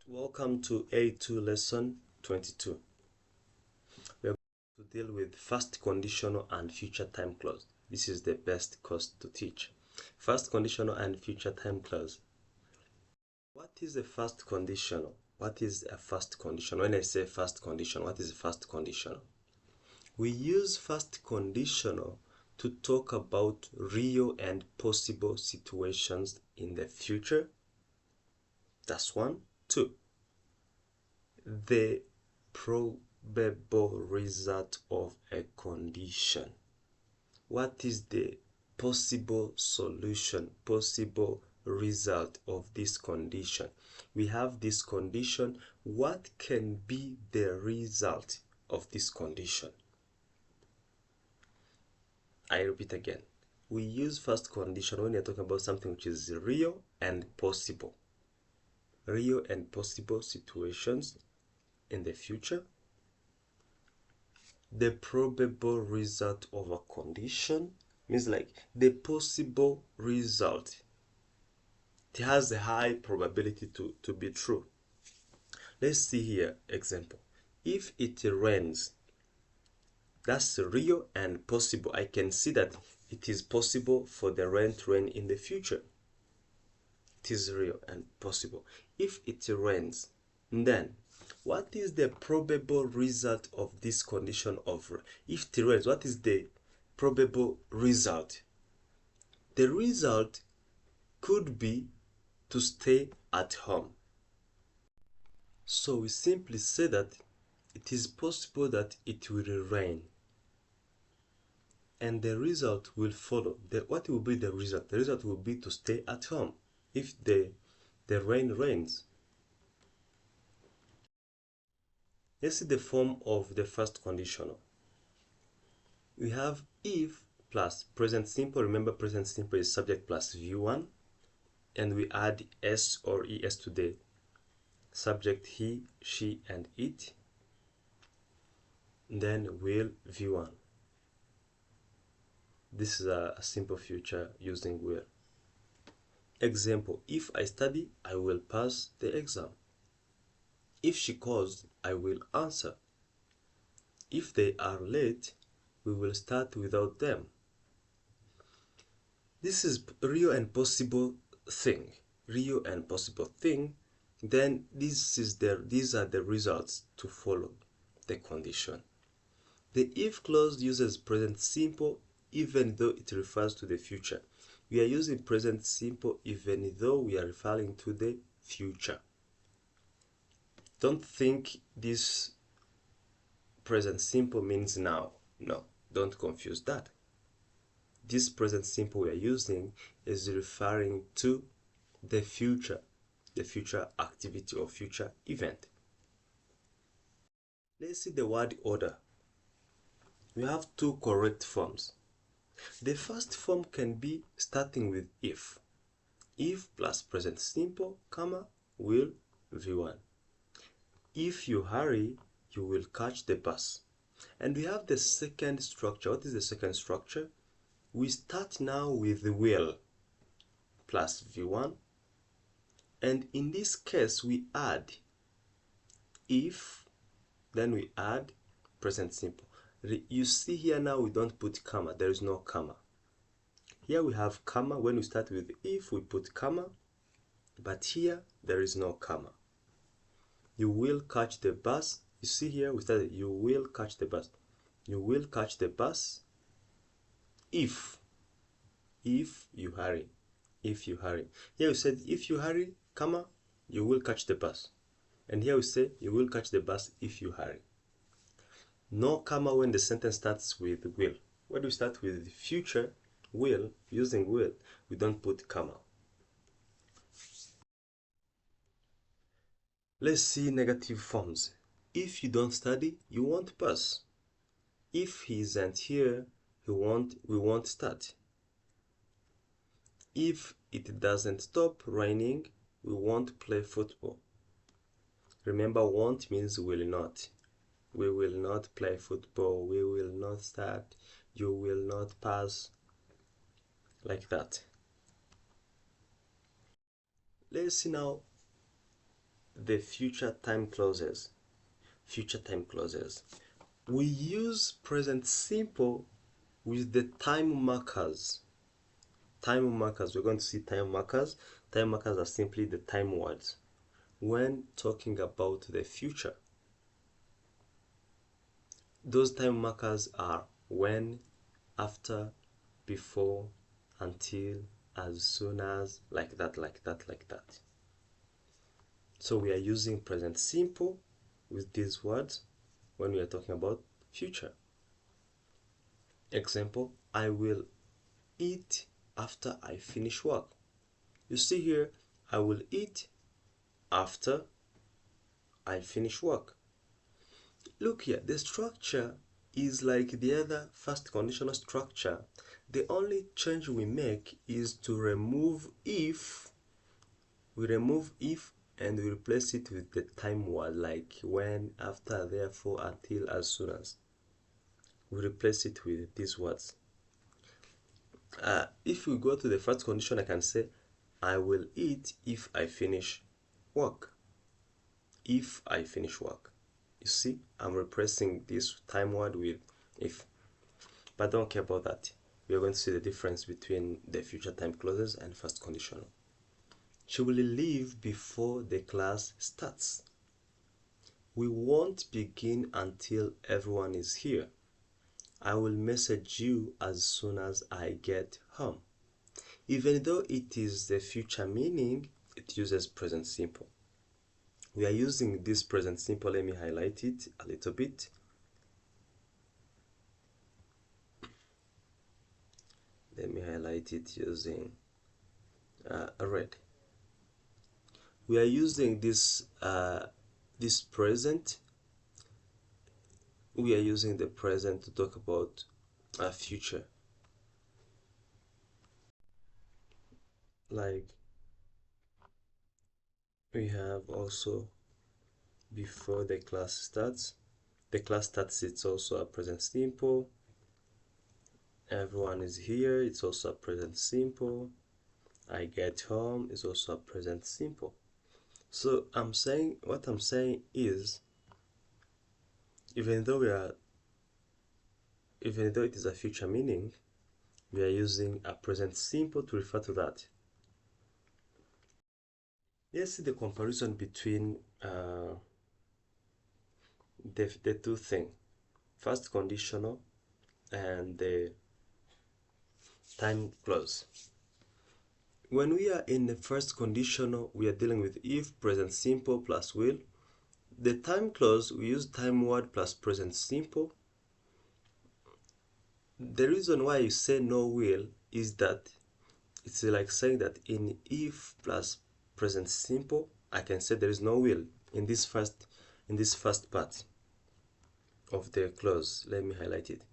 Welcome to A2 lesson 22. We are going to deal with first conditional and future time clause. This is the best course to teach. First conditional and future time clause. What is a first conditional? What is a first conditional? When I say first conditional, what is a first conditional? We use first conditional to talk about real and possible situations in the future. That's one. Two, the probable result of a condition. What is the possible solution, possible result of this condition? We have this condition. What can be the result of this condition? I repeat again. We use first condition when you're talking about something which is real and possible. Real and possible situations in the future. The probable result of a condition means like the possible result. It has a high probability to be true. Let's see here example. If it rains, that's real and possible. I can see that it is possible for the rain to rain in the future. It is real and possible. If it rains, then what is the probable result of this condition of if it rains? What is the probable result? The result could be to stay at home. So we simply say that it is possible that it will rain, and the result will follow. What will be the result? The result will be to stay at home if the rain rains. Let's see the form of the first conditional. We have if plus present simple. Remember, present simple is subject plus V1, and we add S or ES to the subject he, she, and it. Then will V1. This is a simple future using will. Example, if I study, I will pass the exam. If she calls, I will answer. If they are late, we will start without them. This is real and possible thing. Real and possible thing. Then these are the results to follow the condition. The if clause uses present simple even though it refers to the future. We are using present simple even though we are referring to the future. Don't think this present simple means now. No, don't confuse that. This present simple we are using is referring to the future activity or future event. Let's see the word order. We have two correct forms. The first form can be starting with if. If plus present simple, comma, will, V1. If you hurry, you will catch the bus. And we have the second structure. What is the second structure? We start now with will plus V1. And in this case, we add if, then we add present simple. You see here now we don't put comma. There is no comma. Here we have comma. When we start with if, we put comma. But here, there is no comma. You will catch the bus. You see here we started, you will catch the bus. You will catch the bus if you hurry. If you hurry. Here we said if you hurry, comma, you will catch the bus. And here we say you will catch the bus if you hurry. No comma when the sentence starts with will. When we start with future will, using will, we don't put comma. Let's see negative forms. If you don't study, you won't pass. If he isn't here, we won't start. If it doesn't stop raining, we won't play football. Remember, won't means will not. We will not play football. We will not start. You will not pass. Like that. Let's see now the future time clauses. Future time clauses. We use present simple with the time markers. Time markers, we're going to see time markers. Time markers are simply the time words when talking about the future. Those time markers are when, after, before, until, as soon as, like that, like that, like that. So we are using present simple with these words when we are talking about future. Example, I will eat after I finish work. You see here, I will eat after I finish work. Look here, the structure is like the other first conditional structure. The only change we make is to remove if. We remove if and we replace it with the time word like when, after, therefore, until, as soon as. We replace it with these words. If we go to the first condition, I can say, I will eat if I finish work. If I finish work. You see, I'm replacing this time word with if. But don't care about that. We are going to see the difference between the future time clauses and first conditional. She will leave before the class starts. We won't begin until everyone is here. I will message you as soon as I get home. Even though it is the future meaning, it uses present simple. We are using this present simple. Let me highlight it a little bit. Let me highlight it using red. We are using this present. We are using the present to talk about a future. Like we have also before the class starts. The class starts, it's also a present simple. Everyone is here, it's also a present simple. I get home is also a present simple. So what I'm saying is, even though it is a future meaning, we are using a present simple to refer to that. Let's see the comparison between the two things, first conditional and the time clause. When we are in the first conditional, we are dealing with if, present simple plus will. The time clause, we use time word plus present simple. The reason why you say no will is that it's like saying that in if plus present simple, I can say there is no will in this first part of the clause. Let me highlight it.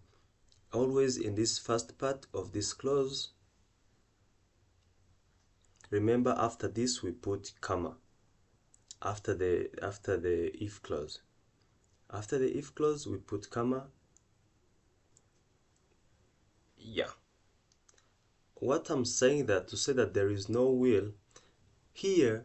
Always in this first part of this clause, remember after this we put comma after the if clause. After the if clause we put comma. Yeah. What I'm saying that to say that there is no will here,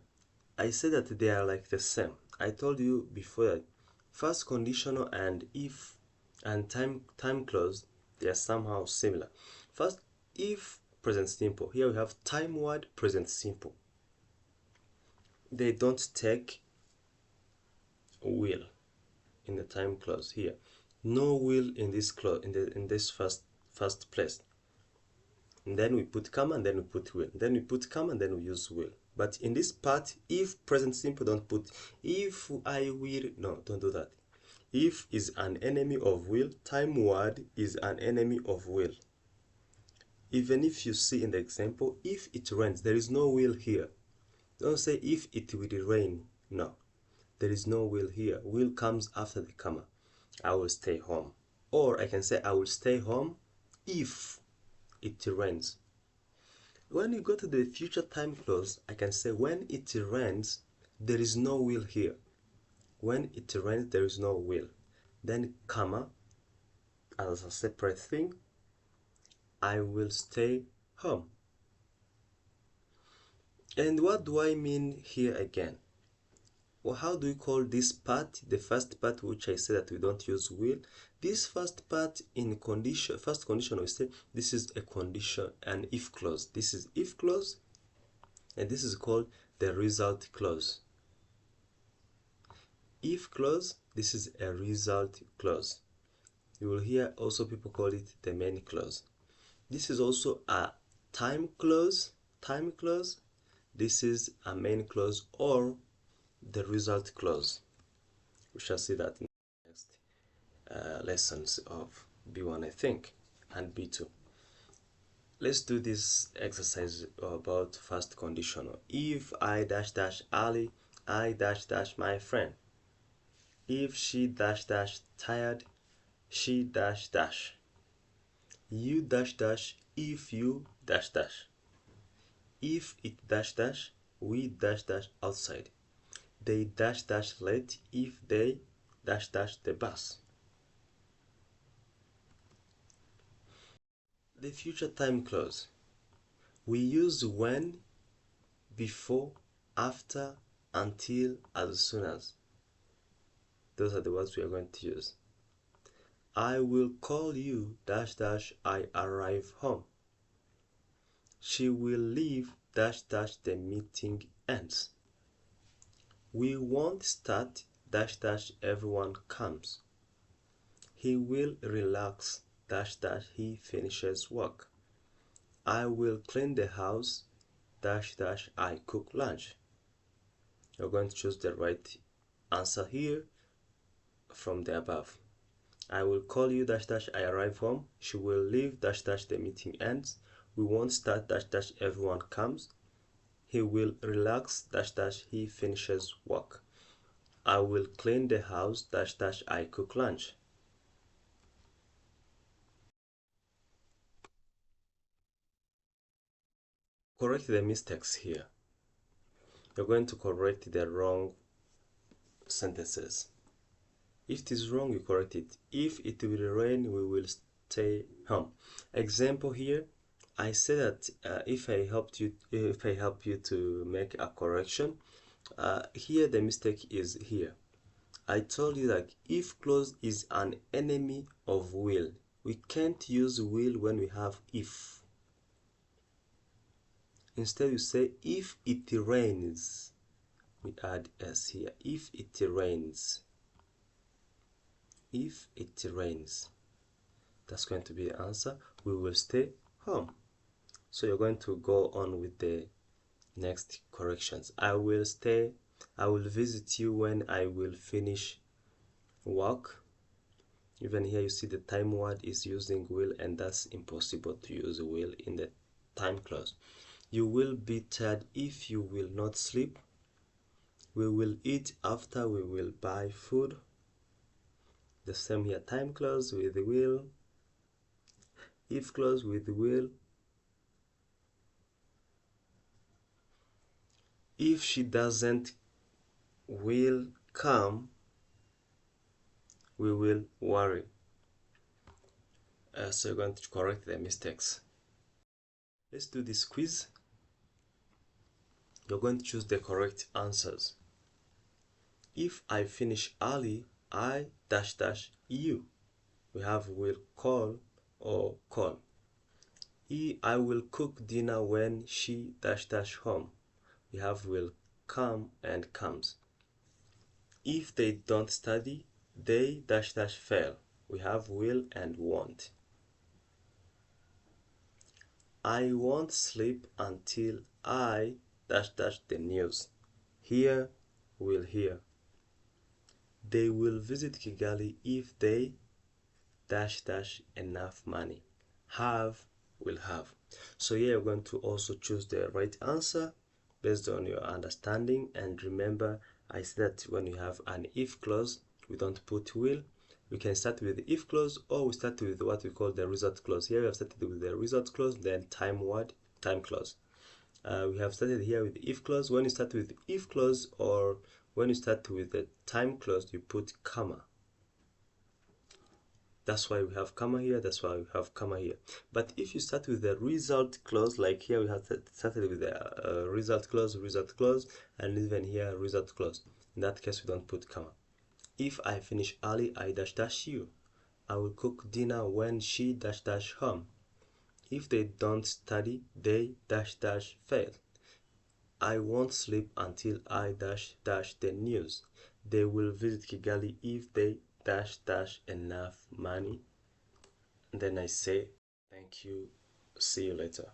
I say that they are like the same. I told you before that first conditional and if and time clause, they are somehow similar. First, if present simple. Here we have time word present simple. They don't take will in the time clause here. No will in this clause in this first place. And then we put comma and then we put will. Then we put comma and then we use will. But in this part, if present simple, don't put if I will. No, don't do that. If is an enemy of will. Time word is an enemy of will. Even if you see in the example, if it rains, there is no will here. Don't say if it will rain. No, there is no will here. Will comes after the comma. I will stay home. Or I can say I will stay home if it rains. When you go to the future time clause, I can say when it rains, there is no will here. When it rains, there is no will. Then comma, as a separate thing, I will stay home. And what do I mean here again? Well, how do we call this part? The first part, which I said that we don't use will. This first part in condition, first condition, we say this is a condition, an if clause. This is if clause, and this is called the result clause. If clause, this is a result clause. You will hear also people call it the main clause. This is also a time clause. Time clause. This is a main clause or the result clause. We shall see that in the next lessons of B1, I think, and B2. Let's do this exercise about first conditional. If I dash dash Ali, I dash dash my friend. If she dash dash tired, she dash dash. You dash dash if you dash dash. If it dash dash, we dash dash outside. They dash dash late if they dash dash the bus. The future time clause. We use when, before, after, until, as soon as. Those are the words we are going to use. I will call you dash dash I arrive home. She will leave dash dash the meeting ends. We won't start dash dash everyone comes. He will relax dash dash he finishes work. I will clean the house dash dash I cook lunch. You're going to choose the right answer here from the above. I will call you dash dash I arrive home. She will leave dash dash the meeting ends. We won't start dash dash everyone comes. He will relax dash dash he finishes work. I will clean the house dash dash I cook lunch. Correct the mistakes here. You're going to correct the wrong sentences. If it is wrong, you correct it. If it will rain, we will stay home. Example here, I say that if I help you to make a correction, here the mistake is here. I told you that if clause is an enemy of will. We can't use will when we have if. Instead, you say if it rains. We add s here. If it rains. If it rains. That's going to be the answer. We will stay home. So you're going to go on with the next corrections. I will visit you when I will finish work. Even here you see the time word is using will, and that's impossible to use will in the time clause. You will be tired if you will not sleep. We will eat after we will buy food. The same here, time clause with will, if clause with will. If she doesn't will come, we will worry. So you're going to correct the mistakes. Let's do this quiz. You're going to choose the correct answers. If I finish early, I dash dash you. We have will call or call. I will cook dinner when she dash dash home. We have will come and comes. If they don't study, they dash dash fail. We have will and won't. I won't sleep until I dash dash the news. Here will hear. They will visit Kigali if they dash dash enough money. Have will have. So here you're going to also choose the right answer based on your understanding. And remember, I said that when you have an if clause, we don't put will. We can start with the if clause, or we start with what we call the result clause. Here we have started with the result clause, then time clause. We have started here with the if clause. When you start with the if clause or when you start with the time clause, you put comma. That's why we have comma here, that's why we have comma here. But if you start with the result clause, like here we have started with the result clause, and even here result clause, in that case we don't put comma. If I finish early, I dash dash you. I will cook dinner when she dash dash home. If they don't study, they dash dash fail. I won't sleep until I dash dash the news. They will visit Kigali if they dash dash enough money. Then I say thank you, see you later.